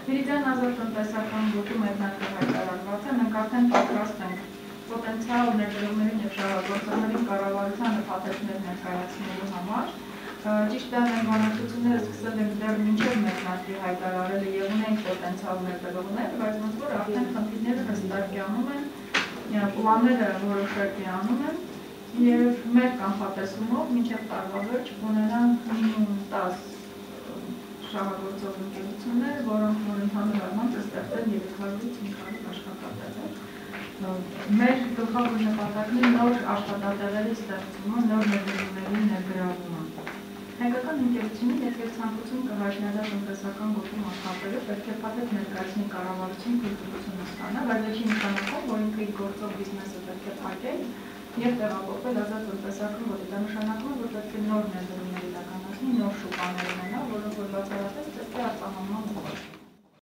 Մերիդիան ազատ տնտեսական գոտու մեկնարկը հայտարարված է, մենք արդեն պատրաստ ենք պոտենցիալ ներդրումներին և շահագործողներին կառավարության նպատակներ ներկայացնելու համար։ Ճիշտ է, մենք բանակցությունները սկսել ենք դեռ մինչև մեկնարկի հայտարարելը և ունենք պոտենցիալ ներդրողներ, բայց ոնց որ արդեն խնդիրները հստակ անում են, պլանները որոշակի անում են և մեր կանխատեսումով մինչև տարվա վերջ կունենանք մինիմում 10 շահագործող ընկերություններ, որոնք որ ընդհանուր առմամբ կստեղծեն 300-ից 500 աշխատատեղեր։ Մեր գլխավոր նպատակն է նոր աշխատատեղերի ստեղծումը, նոր ներդրումների ներգրավումը։ Հայկական ընկերությունին, եթե ցանկություն կա հայտնվել տնտեսական գոտում աշխատելը, պետք է փաթեթ ներկայացնի կառավարություն թույլտվությունը ստանա, բայց չի նշանակում, որ ինքը իր գործող բիզնեսը պետք է փակել և տեղափոխվել ազատ տնտեսական գոտի։ Դա նշանակում է, որ պետք է նոր ներդրումներ իրականացնի, նոր շուկաներ ունենա, որոնք որ բացառապես պետք է արտահանման ուղղված։